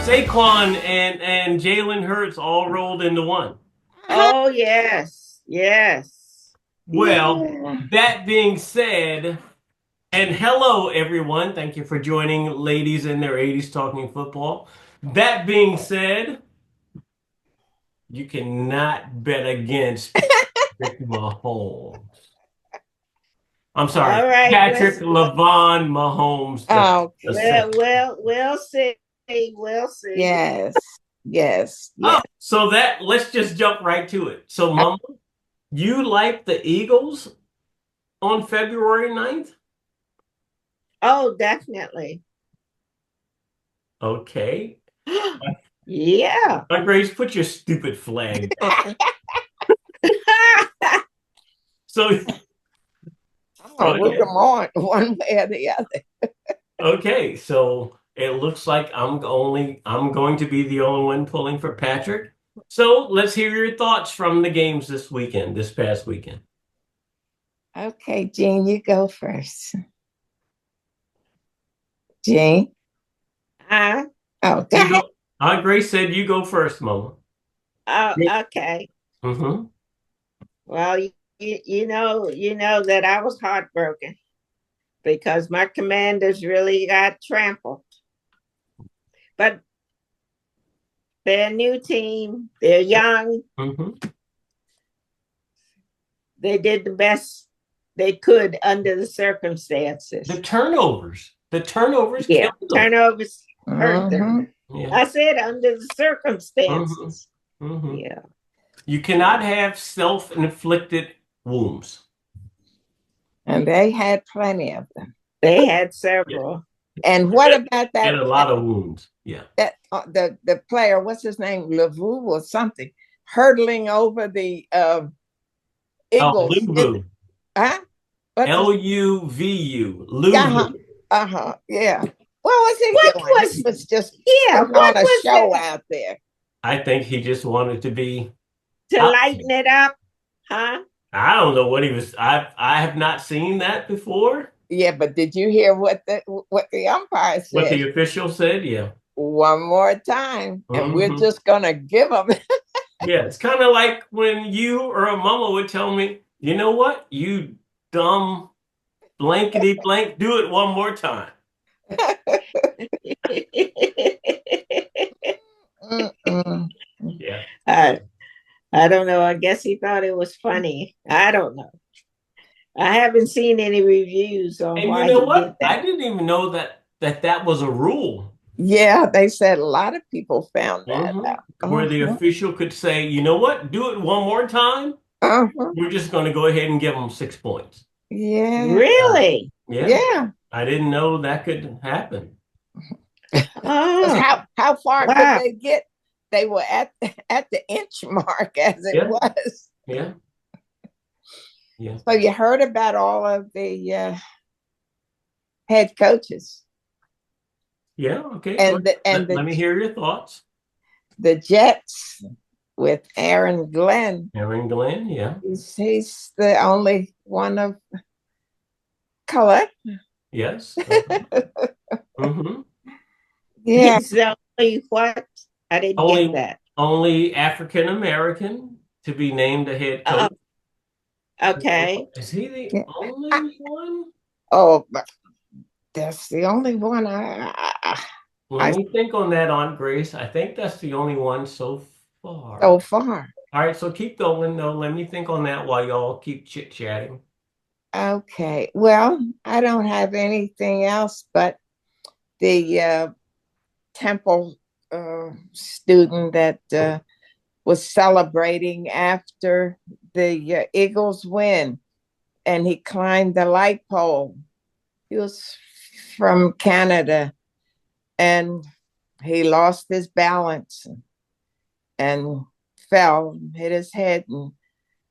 Saquon and Jalen Hurts all rolled into one. Oh, yes. Yes. Well, Yeah. that being said, and hello everyone. Thank you for joining Ladies in Their 80s Talking Football. That being said, you cannot bet against Patrick Mahomes. I'm sorry, All right. Patrick LaVon Mahomes the Okay. Well, second. well, we'll see. We'll see. Yes. Yes. Oh, Yes. so that let's just jump right to it. So, Mama, you like the Eagles on February 9th? Oh, definitely. Okay. Yeah. Grace, put your stupid flag. So, I'm gonna root them on one way or the other. okay, so it looks like I'm going to be the only one pulling for Patrick. So let's hear your thoughts from the games this past weekend. Okay, Jean, you go first. Jean. uh, Oh, go You ahead. go. Aunt Grace said you go first, Mama. oh, okay. Mm-hmm. Well, you know that I was heartbroken because my commanders really got trampled. But they're a new team. They're young. Mm-hmm. They did the best they could under the The circumstances. turnovers. The turnovers Yeah, killed them. turnovers hurt them. Mm-hmm. Yeah. I said under the Mm-hmm. circumstances. Mm-hmm. Yeah, You cannot have self-inflicted wounds. And they had plenty of them. they had Yeah. several. And what about Had that a lot of wounds. Yeah. the player? What's his name? Lavu or something? Hurdling over the Oh, Eagles. Luvu. Huh? What's his? Luvu. Uh-huh. Luvu. Uh-huh. Yeah. What was he What doing? He was was just yeah? putting What on a was show that out there. I think he just wanted to be to out. lighten it up? Huh? I don't know what he was. I have not seen that before. Yeah, but did you hear what the umpire What said? the official said, yeah. One more time, and we're Hmm. just gonna give them. Yeah, it's kind of like when you or a mama would tell me, you know what, you dumb blankety blank, do it one more time. Yeah. I I don't know. I guess he thought it was funny. I don't know. I haven't seen any reviews on And you why know he did what? I that. didn't even know that was a rule. Yeah, they said a lot of people found that Hmm. out. Where the Uh-huh. official could say, you know what, do it one more time. Uh-huh. We're just going to go ahead and give them 6 points. Yeah. Really? Yeah, Yeah. I didn't know that could happen. 'Cause Oh, how far could wow. they get? They were at the inch mark as it Yeah, was. yeah, yeah, So you heard about all of the head coaches yeah. Okay, and let me hear your thoughts. the Jets with Aaron Glenn. Aaron Glenn, yeah, He's the only one of color. yes. Hmm. Yeah. So what? I didn't get Only, that. only African American to be named a head Oh, coach. okay. Is he the Yeah. only one? Oh, that's the only one Let I me think on that, Aunt Grace. I think that's the only one so far. so far. All right, so keep going. No, let me think on that while y'all keep chit-chatting. Okay. Well, I don't have anything else but the Temple student that was celebrating after the Eagles win, and he climbed the light pole. He was from Canada, and he lost his balance and fell, hit his head, and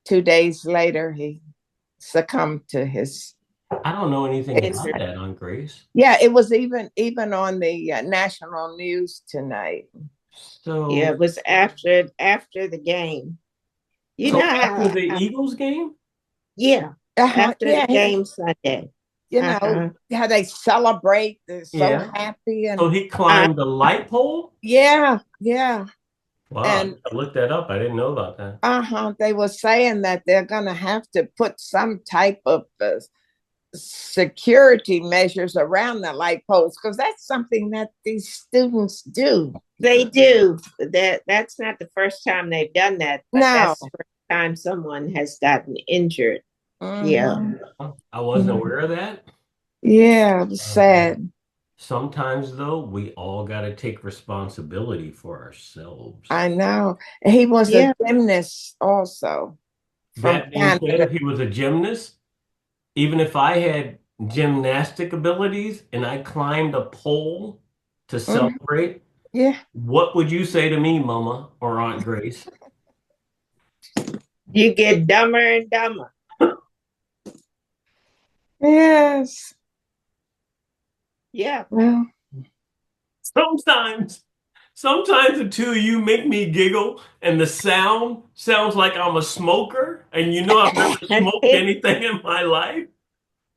2 days later he succumbed to his I don't know anything about Injured. that, Aunt Grace. yeah, it was even on the national news tonight. Yeah, So, it was after the game. You so know after how? the Eagles game? Yeah, Uh-huh. after the Yeah, game Sunday. you know, how they celebrate. They're so Yeah. happy. And So he climbed the light pole? yeah. Wow, And I looked that up. I didn't know about that. they were saying that they're going to have to put some type of security measures around the light poles, because that's something that these students do. They do. That's not the first time they've done that, but No. that's the first time someone has gotten injured. Yeah. I wasn't aware of that. Yeah, it was sad. Sometimes, though, we all got to take responsibility for ourselves. I know. He was a gymnast also. That being said, if he was a gymnast, even if I had gymnastic abilities and I climbed a pole to celebrate, what would you say to me, Mama or Aunt Grace? You get dumber and dumber. Yes. Yeah. Well, sometimes the two of you make me giggle, and the sound sounds like I'm a smoker, and you know I've never smoked anything in my life,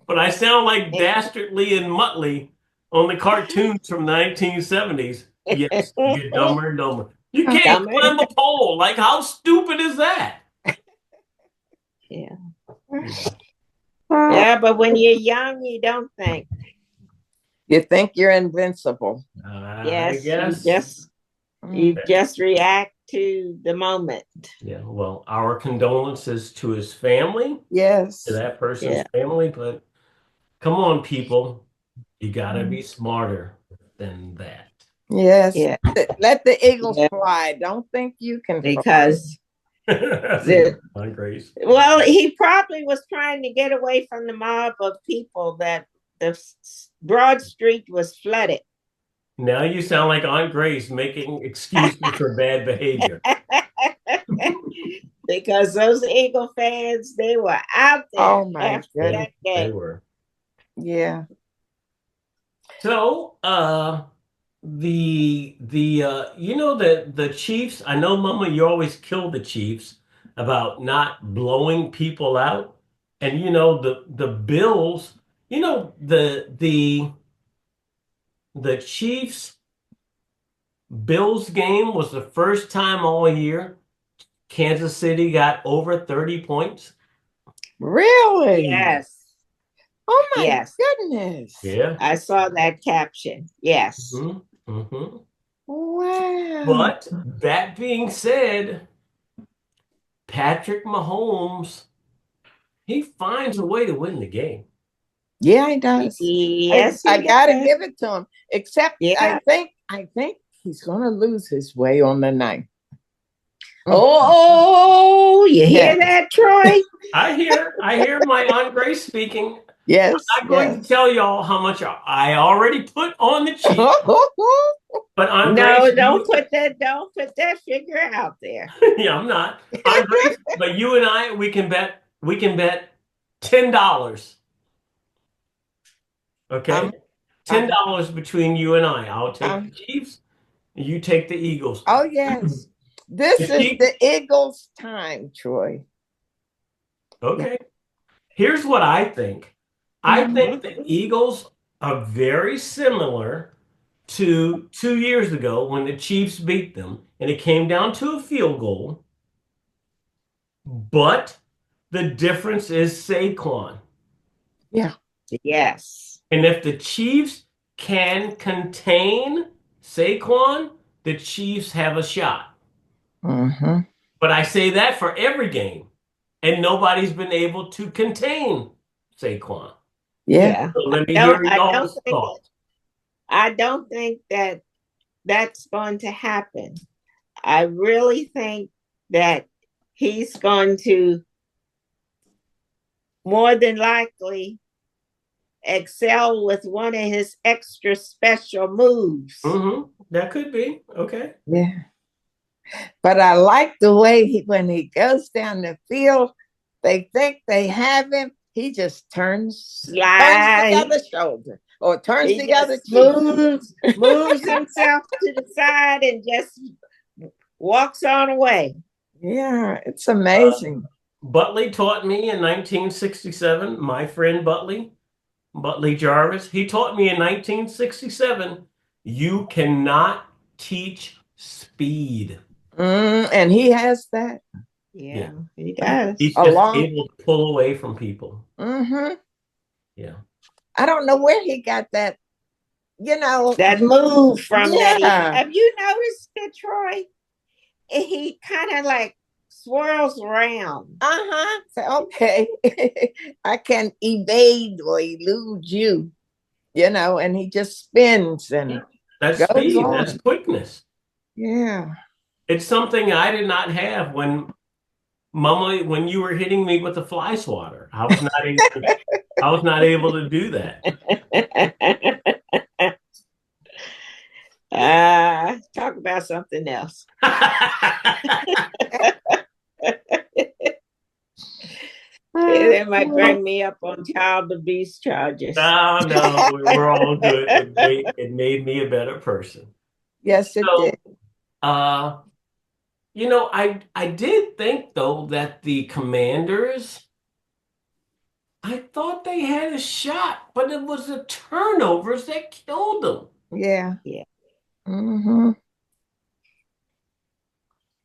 but I sound like Dastardly and Muttley on the cartoons from the 1970s. Yes, you get dumber and dumber. You can't climb a pole. Like, how stupid is that? Yeah. Yeah, but when you're young, you don't think. You think you're invincible. Yes, I guess. You just react to the moment. Yeah, well, our condolences to his family. Yes. To that person's family, but come on, people. You gotta be smarter than that. Yes. Yeah. Let the eagles fly. Don't think you can because Grace. Well, he probably was trying to get away from the mob of people that the Broad Street was flooded. Now you sound like Aunt Grace making excuses for bad behavior. Because those Eagle fans, they were out there. Oh my goodness. They were. Yeah. So the you know the Chiefs, I know, Mama, you always kill the Chiefs about not blowing people out. And you know the Bills, you know the Chiefs Bills game was the first time all year Kansas City got over 30 points. Really? Yes. Oh my goodness. Yeah. I saw that caption. Yes. Wow. But that being said, Patrick Mahomes, he finds a way to win the game. Yeah, he does. Yes, I gotta give it to him. Except I think he's gonna lose his way on the ninth. Oh, you hear that, Troy? I hear my Aunt Grace speaking. Yes. I'm not going to tell y'all how much I already put on the Chiefs. But Aunt Grace, don't put that figure out there. Yeah, I'm not. Aunt Grace, but you and I, we can bet $10. Okay? $10 between you and I. I'll take the Chiefs, and you take the Eagles. Oh, yes. This is the Eagles' time, Troy. Okay. Here's what I think. I think the Eagles are very similar to 2 years ago when the Chiefs beat them, and it came down to a field goal. But the difference is Saquon. Yeah. Yes. And if the Chiefs can contain Saquon, the Chiefs have a shot. But I say that for every game, and nobody's been able to contain Saquon. Yeah. So let me hear y'all's thoughts. I don't think that that's going to happen. I really think that he's going to more than likely excel with one of his extra special moves. That could be. Okay. Yeah. But I like the way when he goes down the field, they think they have him. He just turns the other shoulder or turns the other cheek. Moves himself to the side and just walks on away. Yeah, it's amazing. Butley taught me in 1967, my friend Butley, Butley Jarvis. He taught me in 1967, you cannot teach speed. And he has that. Yeah, he does. He's A just long- able to pull away from people. Yeah. I don't know where he got that, That move from that. Yeah. Have you noticed it, Troy? He kind of like swirls around. So, okay. I can evade or elude you, and he just spins and That's goes speed. on. That's quickness. Yeah. It's something I did not have when when you were hitting me with the fly swatter. I was not able to do that. Talk about something else. It might bring me up on child abuse charges. No, we're all good. It made me a better person. Yes, it did. I did think though that the Commanders, I thought they had a shot, but it was the turnovers that killed them. Yeah. Yeah.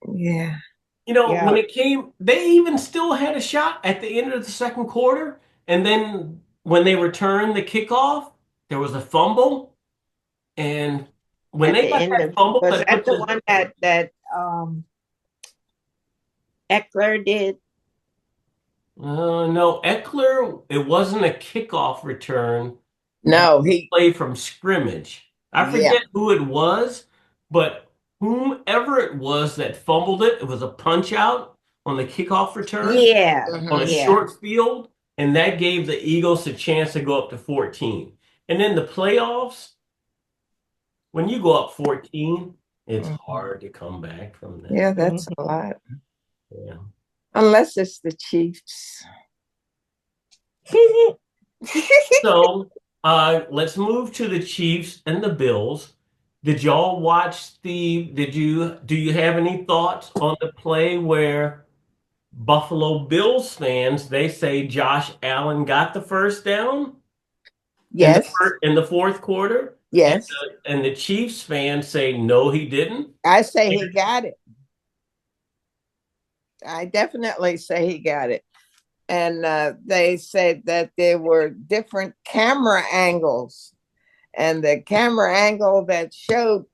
Yeah. When it came, they even still had a shot at the end of the second quarter. And then when they returned the kickoff, there was a fumble. And when At they the got end that of, fumble, was that the one that Eckler did? No, Eckler, it wasn't a kickoff return. No, he played from scrimmage. I forget who it was, but whomever it was that fumbled it, it was a punch out on the kickoff return. Yeah. On a short field, and that gave the Eagles a chance to go up to 14. And in the playoffs, when you go up 14, it's hard to come back from that. Yeah, that's a lot. Yeah. Unless it's the Chiefs. So let's move to the Chiefs and the Bills. Did y'all watch do you have any thoughts on the play where Buffalo Bills fans, they say Josh Allen got the first down? Yes. In the fourth quarter? Yes. And the Chiefs fans say no, he didn't. I say he got it. I definitely say he got it. And they said that there were different camera angles. And the camera angle that showed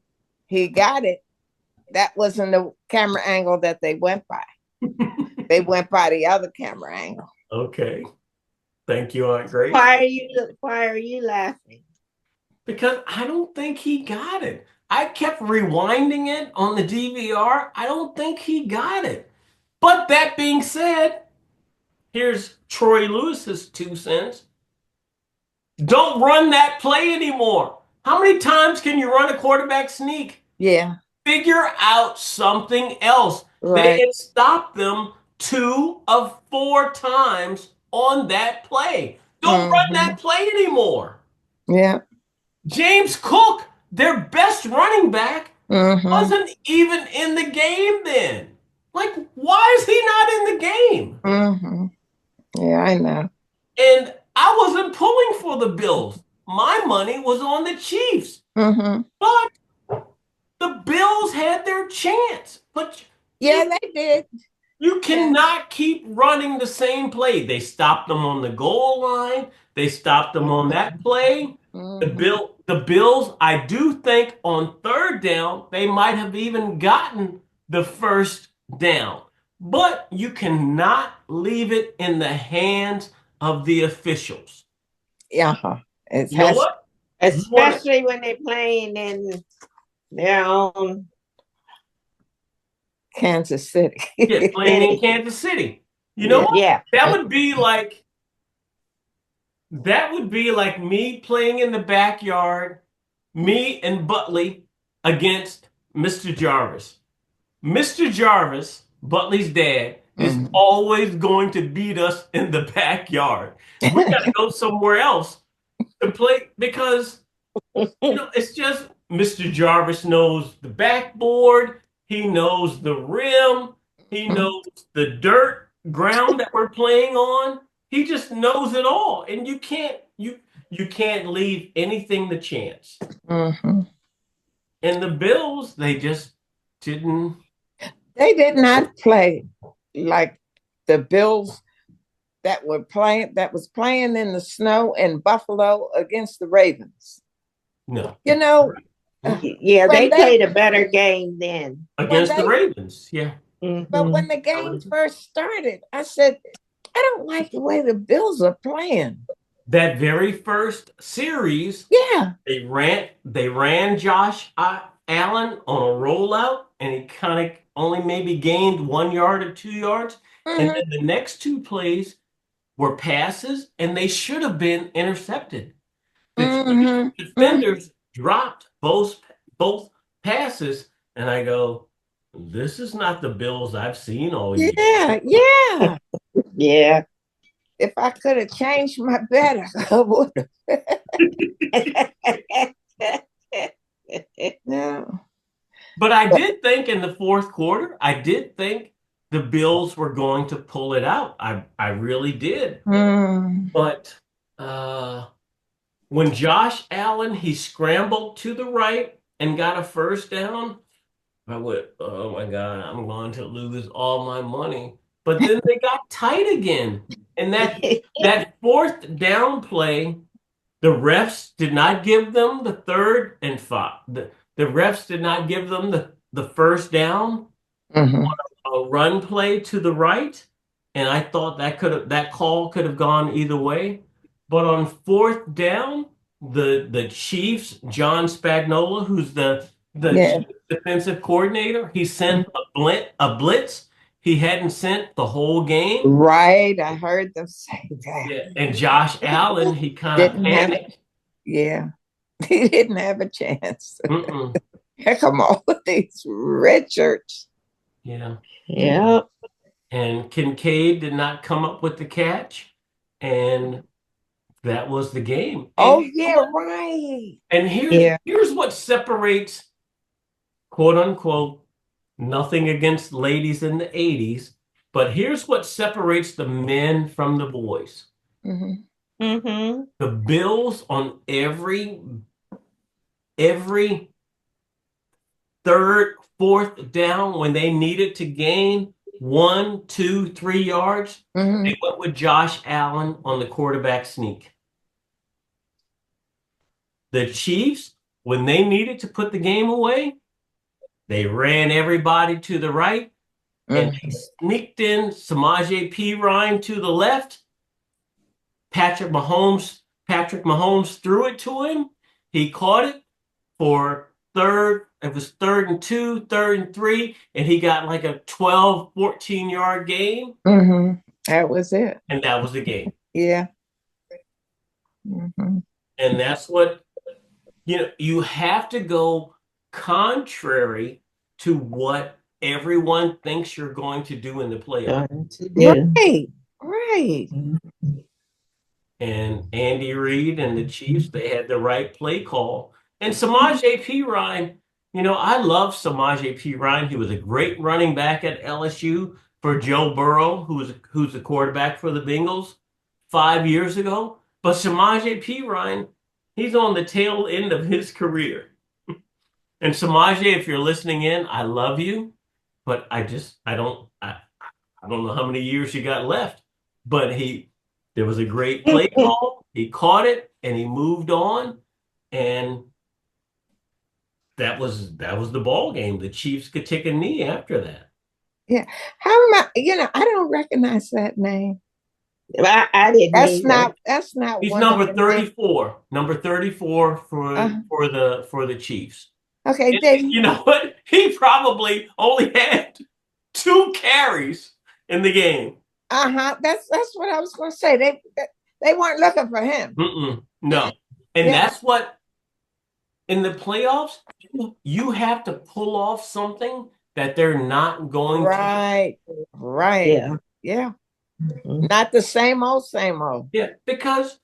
he got it, that wasn't the camera angle that they went by. They went by the other camera angle. Okay. Thank you, Aunt Grace. Why are you laughing? Because I don't think he got it. I kept rewinding it on the DVR. I don't think he got it. But that being said, here's Troy Lewis's 2 cents. Don't run that play anymore. How many times can you run a quarterback sneak? Yeah. Figure out something else. Right. They had stopped them 2 of 4 times on that play. Don't run that play anymore. Yeah. James Cook, their best running back, wasn't even in the game then. Like, why is he not in the game? Yeah, I know. And I wasn't pulling for the Bills. My money was on the Chiefs. But the Bills had their chance. But yeah, they did. You cannot keep running the same play. They stopped them on the goal line. They stopped them on that play. The Bills, I do think on third down, they might have even gotten the first down. But you cannot leave it in the hands of the officials. Yeah. You know what? Especially when they're playing in their own Kansas City. Yeah, playing in Kansas City. You know what? Yeah. That would be like me playing in the backyard, me and Butley against Mr. Jarvis. Mr. Jarvis, Butley's dad, is always going to beat us in the backyard. We got to go somewhere else to play because it's just Mr. Jarvis knows the backboard, he knows the rim, he knows the dirt ground that we're playing on. He just knows it all, and you you can't leave anything to chance. Mhm. And the Bills, they just didn't. They did not play like the Bills that was playing in the snow in Buffalo against the Ravens. No. You know, Yeah, they played a better game then. Against the Ravens, yeah. But when the game first started, I said, I don't like the way the Bills are playing. That very first series, Yeah. they ran Josh Allen on a rollout, and he kind of only maybe gained 1 yard or 2 yards. And then the next two plays were passes, and they should have been intercepted. The defenders dropped both passes, and I go, this is not the Bills I've seen all year. Yeah. Yeah. If I could have changed my bet, I would have. No. But I did think in the fourth quarter, I did think the Bills were going to pull it out. I really did. But when Josh Allen, he scrambled to the right and got a first down, I went, oh my God, I'm going to lose all my money. But then they got tight again. And that fourth down play, the refs did not give them the 3rd and 5. The refs did not give them the first down on a run play to the right. And I thought that call could have gone either way. But on 4th down, the Chiefs, John Spagnuolo, who's the Chiefs defensive coordinator, he sent a blitz he hadn't sent the whole game. Right, I heard them say that. Yeah. And Josh Allen, he kind of panicked. Yeah, he didn't have a chance. Heck, come on with these red shirts. Yeah. Yeah. And Kincaid did not come up with the catch, and that was the game. Oh, yeah, right. And here's what separates, quote unquote, nothing against ladies in the 80s, but here's what separates the men from the boys. The Bills on every 3rd, 4th down, when they needed to gain 1, 2, 3 yards, they went with Josh Allen on the quarterback sneak. The Chiefs, when they needed to put the game away, they ran everybody to the right, and they sneaked in Samaje Perine to the left. Patrick Mahomes threw it to him. He caught it for 3rd. It was 3rd and 2, 3rd and 3, and he got like a 12, 14-yard gain. That was it. And that was the game. Yeah. And that's what, you have to go contrary to what everyone thinks you're going to do in the playoffs. Right. And Andy Reid and the Chiefs, they had the right play call. And Samaje Perine, I love Samaje Perine. He was a great running back at LSU for Joe Burrow, who's the quarterback for the Bengals 5 years ago. But Samaje Perine, he's on the tail end of his career. And Samaje, if you're listening in, I love you, but I don't know how many years you got left. But there was a great play call. He caught it and he moved on, and that was the ball game. The Chiefs could take a knee after that. Yeah. How am I? I don't recognize that name. I didn't. That's not. He's number 34. Number 34 for the Chiefs. Okay, and you know what? He probably only had 2 carries in the game. That's what I was going to say. They weren't looking for him. No. And that's what, in the playoffs, you have to pull off something that they're not going to. Right. Yeah. Not the same old. Yeah, because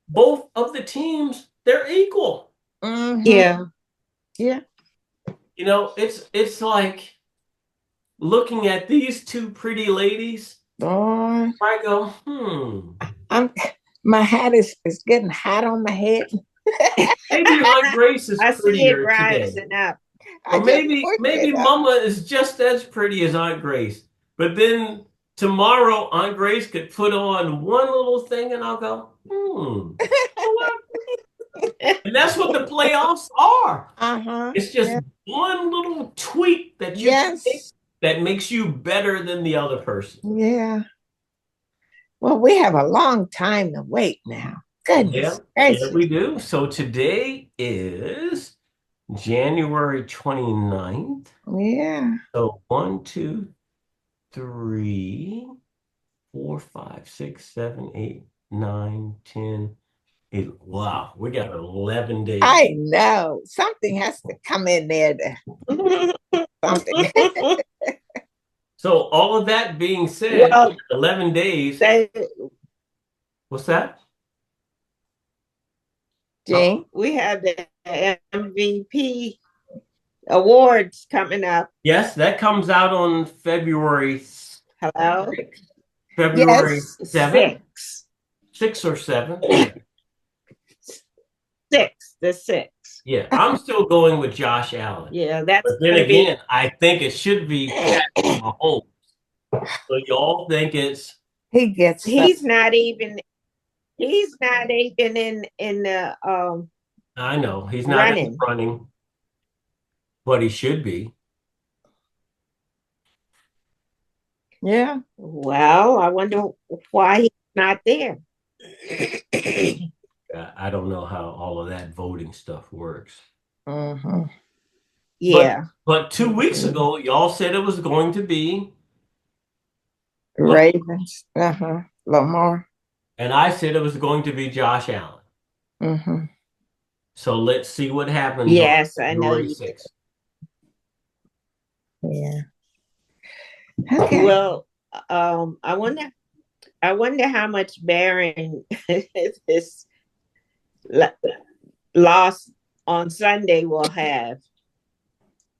both of the teams, they're equal. Yeah. It's like looking at these 2 pretty ladies. I I go, My hat is getting hot on my head. Maybe Aunt Grace is I see it prettier today. rising up. Or maybe Mama is just as pretty as Aunt Grace. But then tomorrow, Aunt Grace could put on one little thing and I'll go, And that's what the playoffs are. Uh-huh. It's just one little tweak that you take that makes you better than the other person. Yeah. Well, we have a long time to wait now. Goodness gracious. Yeah, we do. So today is January 29th. Yeah. So 1, 2, 3, 4, 5, 6, 7, 8, 9, 10, 8. Wow, we got 11 days. I know. Something has to come in there something. So all of that being said, Well, 11 days. What's that? Jane? We have the MVP awards coming up. Yes, that comes out on February. Hello? February Yes. 7th? 6 or 7? 6, the 6th. Yeah, I'm still going with Josh Allen. Yeah, that's But then again, I think it should be Patrick Mahomes. So y'all think it's he's not even in the I know he's not running, but he should be. Yeah. Well, I wonder why he's not there. I don't know how all of that voting stuff works. Mm-hmm. Yeah. But 2 weeks ago, y'all said it was going to be Ravens. Lamar. And I said it was going to be Josh Allen. Mm-hmm. So let's see what happens. Yes, I know. 6th. Yeah. Okay. Well, I wonder how much bearing this loss on Sunday will have.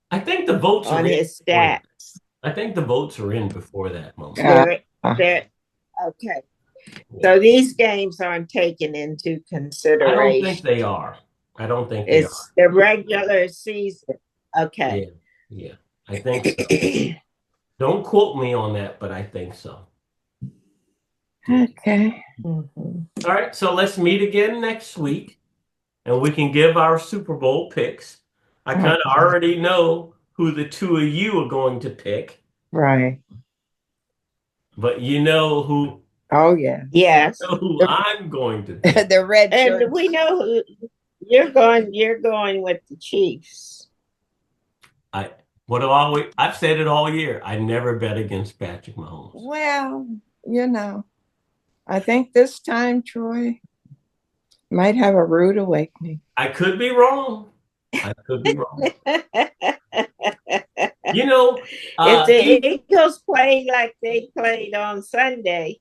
I think the votes on his stats. I think the votes are in before that moment. Okay. So these games aren't taken into consideration. I don't think they are. It's the regular season. Okay. Yeah. I think so. Don't quote me on that, but I think so. Okay. Mm-hmm. All right, so let's meet again next week, and we can give our Super Bowl picks. I kind of already know who the two of you are going to pick. Right. But you know who. Oh, yeah. Yes. You know who I'm going to pick. The red and shirts. We know who you're going with the Chiefs. I've said it all year. I never bet against Patrick Mahomes. Well, I think this time Troy might have a rude awakening. I could be wrong. If the Eagles play like they played on Sunday,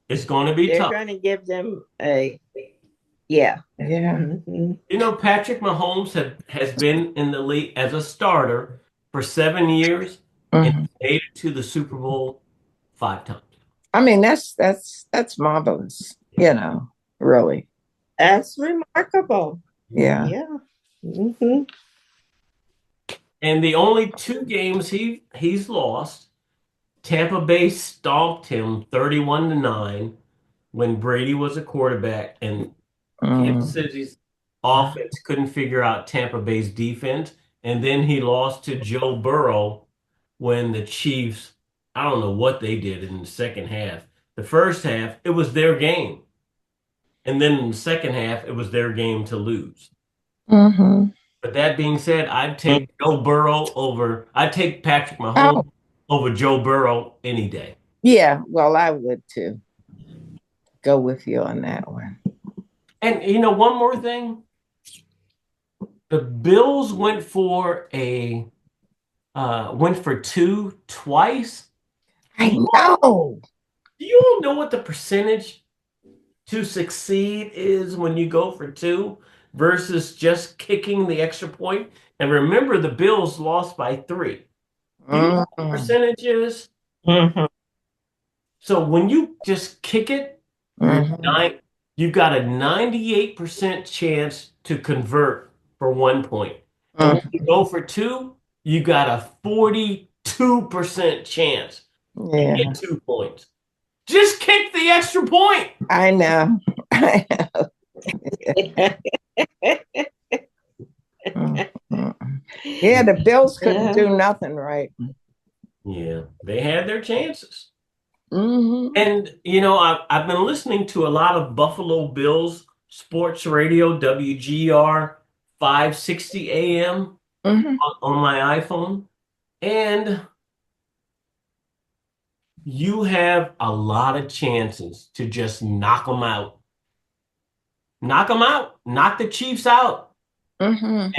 it's going to be tough. They're going to give them a Mm-hmm. Patrick Mahomes has been in the league as a starter for 7 years and made it to the Super Bowl 5 times. I mean, that's marvelous. Really. That's remarkable. Yeah. Yeah. Mm-hmm. And the only 2 games he's lost, Tampa Bay stomped him 31-9 when Brady was a quarterback, and Kansas City's offense couldn't figure out Tampa Bay's defense. And then he lost to Joe Burrow when the Chiefs, I don't know what they did in the second half. The first half, it was their game. And then in the second half, it was their game to lose. Mm-hmm. But that being said, I'd take I'd take Patrick Mahomes over Joe Burrow any day. Yeah, well, I would too. Go with you on that one. And one more thing. The Bills went for 2 twice. I know. Do you all know what the percentage to succeed is when you go for 2 versus just kicking the extra point? And remember, the Bills lost by 3. Do you know what the percentage is? Mm-hmm. So when you just kick it, you're you've got a 98% chance to convert for 1 point. And when you go for 2, you got a 42% chance to get 2 points. Just kick the extra point. I know. Yeah, the Bills couldn't do nothing right. Yeah, they had their chances. Mm-hmm. And, I've been listening to a lot of Buffalo Bills sports radio, WGR 560 AM on my iPhone. And you have a lot of chances to just knock them out. Knock them out. Knock the Chiefs out. And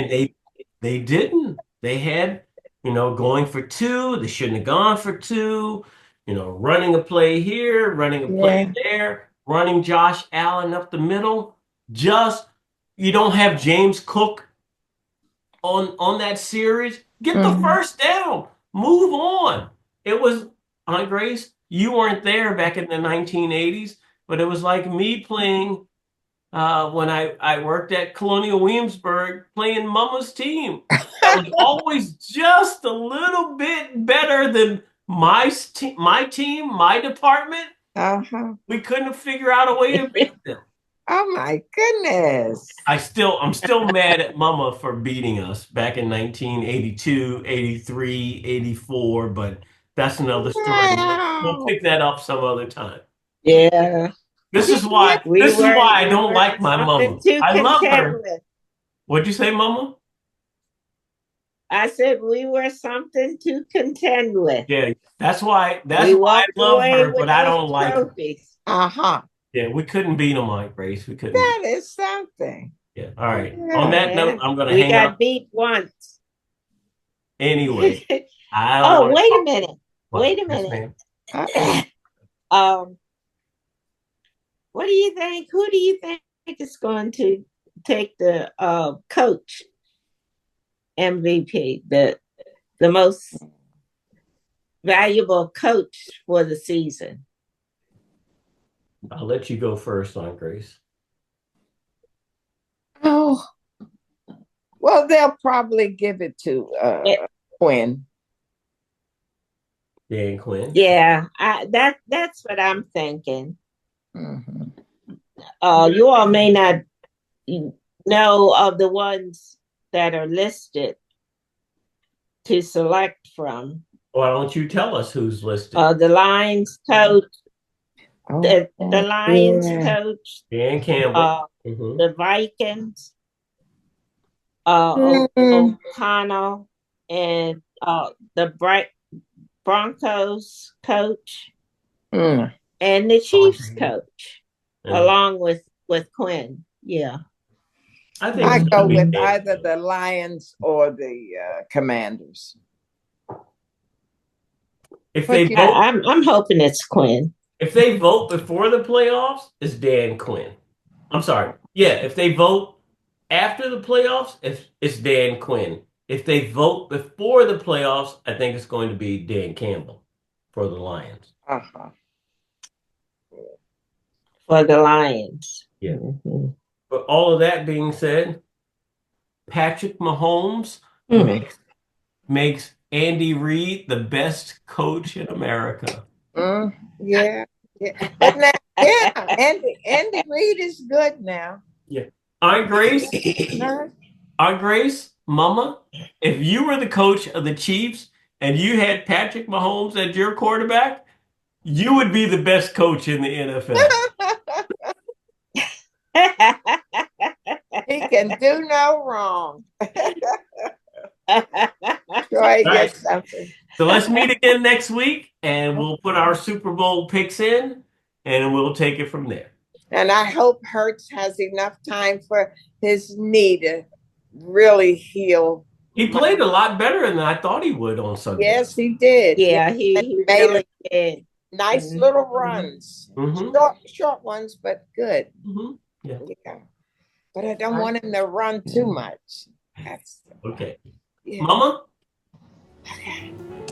they didn't. They had, going for 2. They shouldn't have gone for 2. Running a play here, running a play there, running Josh Allen up the middle. Just, you don't have James Cook on that series. Get the first down. Move on. It was, Aunt Grace, you weren't there back in the 1980s, but it was like me playing when I worked at Colonial Williamsburg playing Mama's team. That was always just a little bit better than my team, my department. We couldn't figure out a way to beat them. Oh my goodness. I'm still mad at Mama for beating us back in 1982, 83, 84, but that's another story. We'll pick that up some other time. Yeah. This is why I don't like my mama. I love her. What'd you say, Mama? I said we were something to contend with. Yeah, that's why I love her, but I don't like her. Yeah, we couldn't beat them, Aunt Grace. We couldn't. That is something. Yeah. All right. On that note, I'm going to hang up. We got beat once. Anyway. Wait a minute. What? Wait a minute. What do you think? Who do you think is going to take the coach MVP, the most valuable coach for the season? I'll let you go first, Aunt Grace. Oh, well, they'll probably give it to Quinn. Dan Quinn. Yeah, that's what I'm thinking. You all may not know of the ones that are listed to select from. Why don't you tell us who's listed? The Lions coach, the Lions coach, Dan Campbell, the Vikings, O'Connell, and the Broncos coach, and the Chiefs coach, along with Quinn. Yeah, I go with either the Lions or the Commanders. If they vote, I'm hoping it's Quinn. If they vote before the playoffs, it's Dan Quinn. I'm sorry. Yeah, if they vote after the playoffs, it's Dan Quinn. If they vote before the playoffs, I think it's going to be Dan Campbell for the Lions. For the Lions. Yeah. But all of that being said, Patrick Mahomes makes Andy Reid the best coach in America. Yeah. Andy Reid is good now. Yeah. Aunt Grace, Mama, if you were the coach of the Chiefs and you had Patrick Mahomes as your quarterback, you would be the best coach in the NFL. He can do no wrong. Troy gets something. So let's meet again next week, and we'll put our Super Bowl picks in, and we'll take it from there. And I hope Hurts has enough time for his knee to really heal. He played a lot better than I thought he would on Sunday. Yes, he did. Yeah, he really did. Nice little runs. Short ones, but good. Yeah. But I don't want him to run too much. Okay. Yeah. Mama,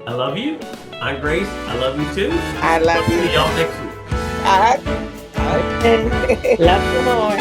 I love you. I'm Grace. I love you too. I love you. See y'all next week. All right. Love you more.